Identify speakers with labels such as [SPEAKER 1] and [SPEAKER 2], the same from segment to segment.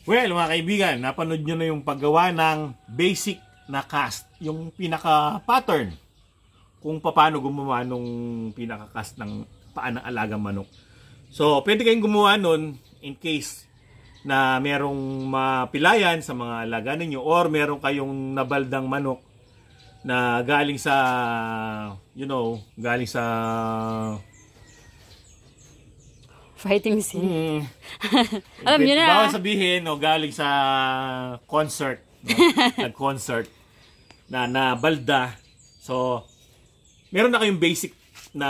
[SPEAKER 1] Well, mga kaibigan, napanood nyo na yung paggawa ng basic na cast, yung pinaka-pattern kung paano gumawa nung pinaka-cast ng paa ng alagang manok. So, pwede kayong gumawa nun in case na merong mapilayan sa mga alaga ninyo or meron kayong nabaldang manok na galing sa, galing sa
[SPEAKER 2] fighting scene. Alam niyo na.
[SPEAKER 1] Bawal sabihin, galing sa concert, nag-concert na balda. So, meron na kayong basic na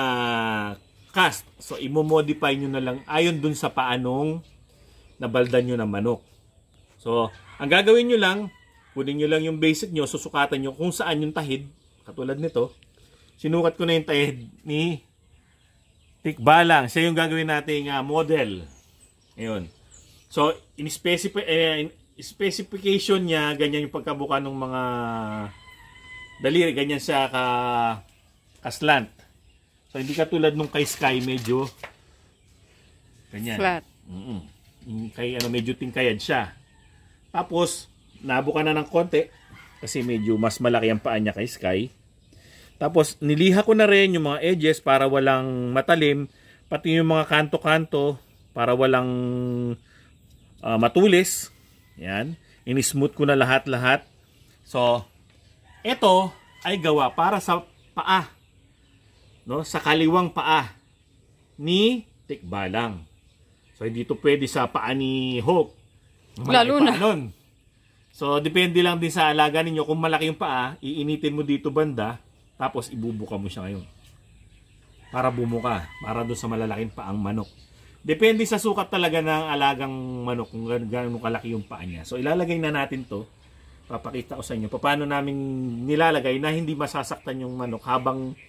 [SPEAKER 1] cast. So, imo-modify nyo na lang ayon dun sa paanong nabalda nyo ng manok. So, ang gagawin nyo lang, kunin nyo lang yung basic nyo, susukatan nyo kung saan yung tahid. Katulad nito, sinukat ko na yung tahid ni Tikbalang. Siya yung gagawin nating model. Ayun. So, in specification niya, ganyan yung pagkabuka ng mga daliri. Ganyan siya ka-slant. So, hindi katulad nung kay Sky, medyo ganyan.
[SPEAKER 2] Flat.
[SPEAKER 1] Kay medyo tingkayad siya. Tapos, nabuka na ng konti kasi medyo mas malaki ang paa niya kay Sky. Tapos, niliha ko na rin yung mga edges para walang matalim. Pati yung mga kanto-kanto para walang matulis. Yan. In-smooth ko na lahat-lahat. So, ito ay gawa para sa paa. No? Sa kaliwang paa ni Tikbalang. So, hindi ito pwede sa paa ni Hope.
[SPEAKER 2] Lalo na.
[SPEAKER 1] So, depende lang din sa alaga ninyo. Kung malaki yung paa, iinitin mo dito banda. Tapos ibubuka mo siya ngayon. Para bumuka. Para doon sa malalaking paang manok. Depende sa sukat talaga ng alagang manok kung gaano kalaki yung paa niya. So ilalagay na natin to. Papakita ko sa inyo paano namin nilalagay na hindi masasaktan yung manok habang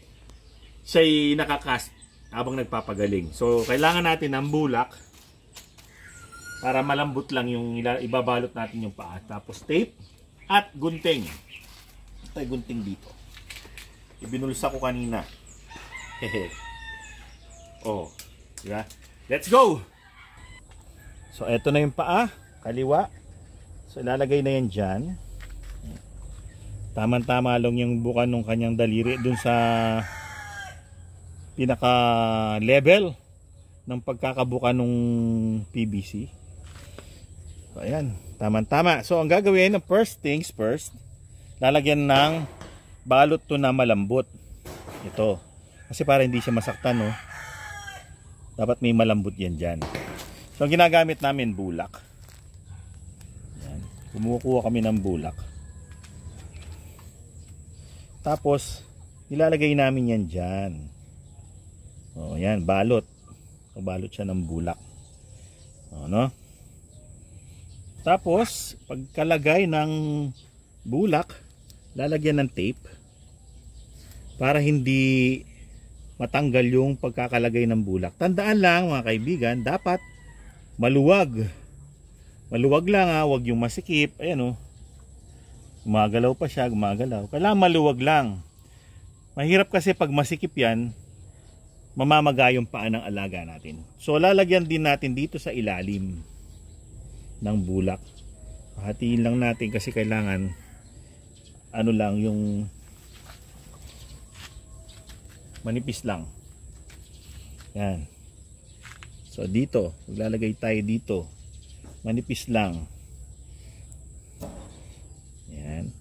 [SPEAKER 1] siya'y nakakast, habang nagpapagaling. So kailangan natin ng bulak para malambot lang yung ibabalot natin yung paa. Tapos tape at gunting. Ito ay gunting dito. Ibinulsa ko kanina. Hehe. Oh, diba? Let's go! So, eto na yung paa. Kaliwa. So, ilalagay na yan dyan. Tama-tama lang yung buka ng kanyang daliri dun sa pinaka-level ng pagkakabuka ng PVC. So, ayan. Tama-tama. So, ang gagawin, first things first, lalagyan ng balot to na malambot. Ito. Kasi para hindi siya masaktan, no? Dapat may malambot yan dyan. So, ang ginagamit namin, bulak. Yan. Kumukuha kami ng bulak. Tapos, nilalagay namin yan dyan. O, yan, balot. So, balot siya ng bulak. O, no? Tapos, pagkalagay ng bulak, lalagyan ng tape para hindi matanggal yung pagkakalagay ng bulak. Tandaan lang mga kaibigan, dapat maluwag. Maluwag lang huwag yung masikip. Ayan gumagalaw pa siya, gumagalaw. Kailangan maluwag lang. Mahirap kasi pag masikip yan, mamamaga yung paa ng alaga natin. So lalagyan din natin dito sa ilalim ng bulak. Hatiin lang natin kasi kailangan lang yung manipis lang. Yan. So dito, maglalagay tayo dito. Manipis lang. Yan.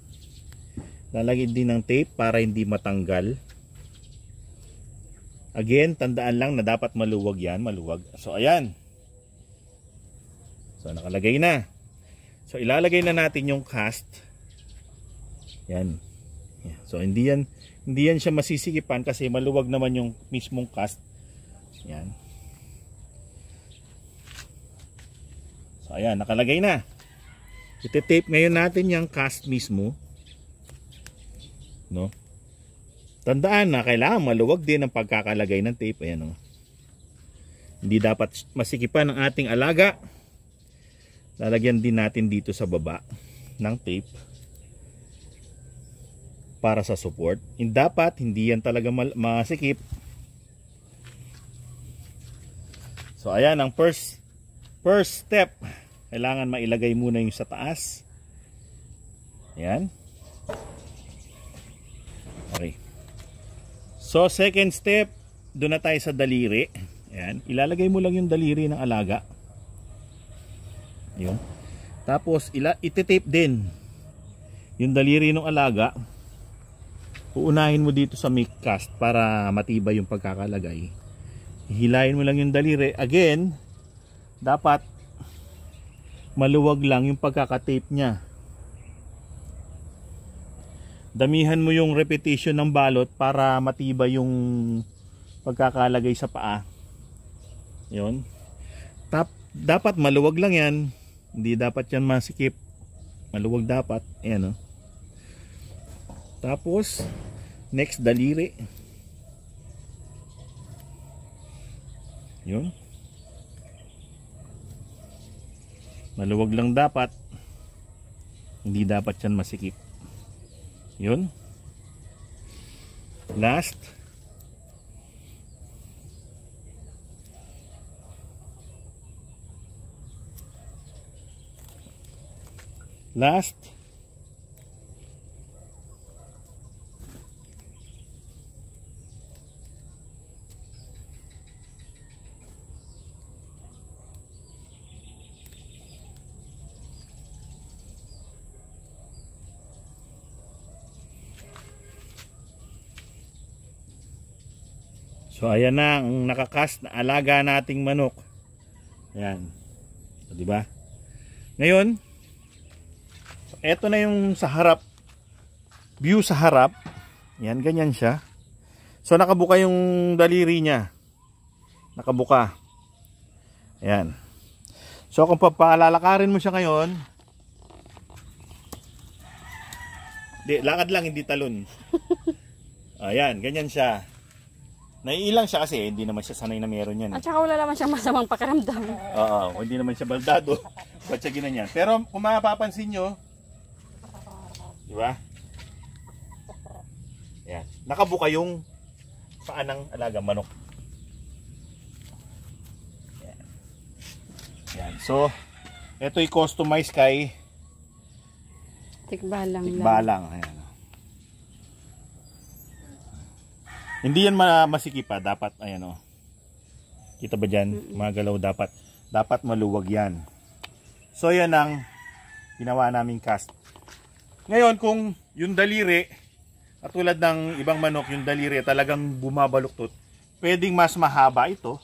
[SPEAKER 1] Lalagay din ng tape para hindi matanggal. Again, tandaan lang na dapat maluwag yan, maluwag. So ayan. So nakalagay na. So ilalagay na natin yung cast. Yan. So hindi yan siya masisikipan kasi maluwag naman yung mismong cast. Yan. So ayan, nakalagay na. Ite-tape ngayon natin yung cast mismo. No? Tandaan na kailangan maluwag din ang pagkakalagay ng tape. Ayan Hindi dapat masikipan ng ating alaga. Lalagyan din natin dito sa baba ng tape para sa support. Dapat hindi yan talaga masikip. So ayan ang first step kailangan mailagay muna yung sa taas. Ayan. Okay. So, second step, doon na tayo sa daliri. Ayan. Ilalagay mo lang yung daliri ng alaga. Ayun. Tapos, ititape din yung daliri ng alaga. Uunahin mo dito sa make cast para matibay yung pagkakalagay. Hilahin mo lang yung daliri. Again, dapat maluwag lang yung pagkakatape niya. Damihan mo yung repetition ng balot para matibay yung pagkakalagay sa paa. Yun. Dapat maluwag lang yan. Hindi dapat yan masikip. Maluwag dapat. Ayan, oh. Tapos, next, daliri. Yun. Maluwag lang dapat. Hindi dapat yan masikip. Yun. Last. Last. So ayan na ang nakakast na alaga nating manok. Ayan. So, di ba? Ngayon, so, eto na yung sa harap. View sa harap. Yan, ganyan siya. So nakabuka yung daliri niya. Nakabuka. Ayan. So kung papalalakarin mo siya ngayon, lakad lang, hindi talon. Ayan, ganyan siya. Naiilang siya kasi hindi naman siya sanay na meron yan.
[SPEAKER 2] At saka wala naman siyang masamang pakiramdam.
[SPEAKER 1] Oo, hindi naman siya baldado. Ba't siya ginanyan? Pero kung mapapansin nyo, di ba? Yan. Nakabuka yung paa ng alaga manok. Yan. Yan. So, ito'y customize kay
[SPEAKER 2] Tikbalang.
[SPEAKER 1] Tikbalang. Ayan. Hindi yan masikip pa. Dapat, ayan o. Kita ba dyan? Magalaw dapat. Dapat maluwag yan. So, yan ang ginawa naming cast. Ngayon, kung yung daliri, at tulad ng ibang manok, yung daliri talagang bumabaluktot, pwedeng mas mahaba ito.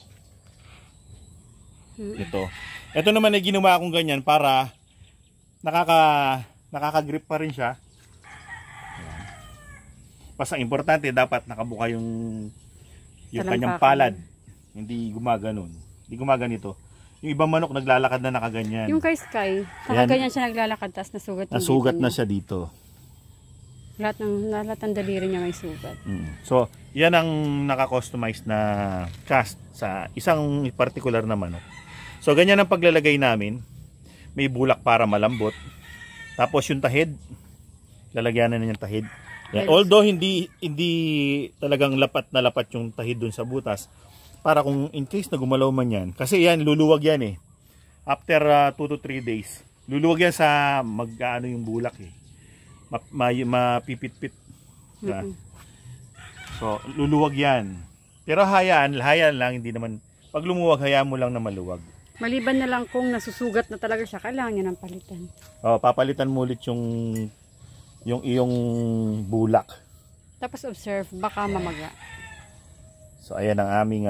[SPEAKER 1] Ito. Ito naman ay ginawa kong ganyan para nakaka-grip pa rin siya. Basta importante dapat nakabuka yung kanyang palad. Hindi gumaganon. Hindi gumaganito. Yung ibang manok naglalakad na nakaganyan.
[SPEAKER 2] Yung kay Sky, nakaganyan siya naglalakad, tapos nasugat
[SPEAKER 1] na siya dito.
[SPEAKER 2] Lahat ng daliri niya may sugat.
[SPEAKER 1] So, yan ang naka-customize na cast sa isang particular na manok. So, ganyan ang paglalagay namin. May bulak para malambot. Tapos yung tahid, lalagyan na yung tahid. Yan. Although hindi talagang lapat na lapat yung tahid dun sa butas, para kung in case na gumalaw man yan, kasi yan luluwag yan eh. After 2 to 3 days, luluwag yan sa mag-ano yung bulak eh. Mapipit-pit. So luluwag yan. Pero hayaan lang, hindi naman, pag lumuwag hayaan mo lang na maluwag.
[SPEAKER 2] Maliban na lang kung nasusugat na talaga siya, kailangan niya ng palitan.
[SPEAKER 1] Papalitan mo ulit yung iyong bulak.
[SPEAKER 2] Tapos observe, baka mamaga.
[SPEAKER 1] So ayan ang aming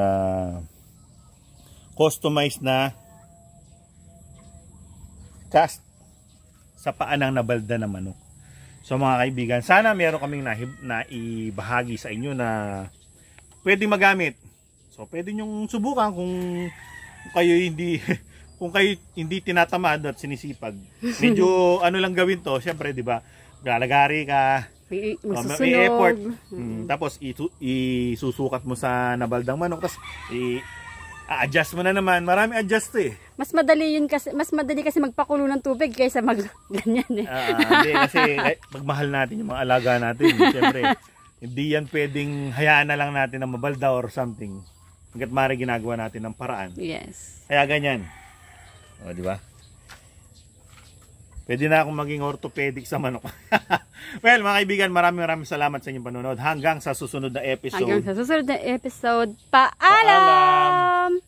[SPEAKER 1] customized na cast sa paa ng nabalda na manok. So mga kaibigan, sana meron kaming naibahagi sa inyo na pwedeng magamit. So pwede nyong subukan kung kayo hindi tinatamad at sinisipag. Medyo ano lang gawin to, syempre 'di ba? Lalagari ka, may effort. Tapos isusukat mo sa nabaldang manok, tapos i-adjust mo na naman. Marami adjust eh.
[SPEAKER 2] Mas madali kasi magpakulo ng tubig kaysa ganyan eh.
[SPEAKER 1] Hindi, kasi magmahal natin yung mga alaga natin. Siyempre, hindi yan pwedeng hayaan na lang natin na mabalda or something. Hanggat maaari ginagawa natin ng paraan.
[SPEAKER 2] Yes.
[SPEAKER 1] Kaya ganyan. O, di ba? Pwede na akong maging orthopedic sa manok. Well, mga kaibigan, maraming salamat sa inyong panonood. Hanggang sa susunod na episode.
[SPEAKER 2] Hanggang sa susunod na episode. Paalam!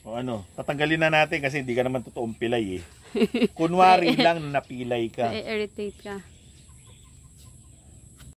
[SPEAKER 1] O ano, tatanggalin na natin kasi hindi ka naman totoong pilay eh. Kunwari lang na napilay ka.
[SPEAKER 2] Na-irritate ka.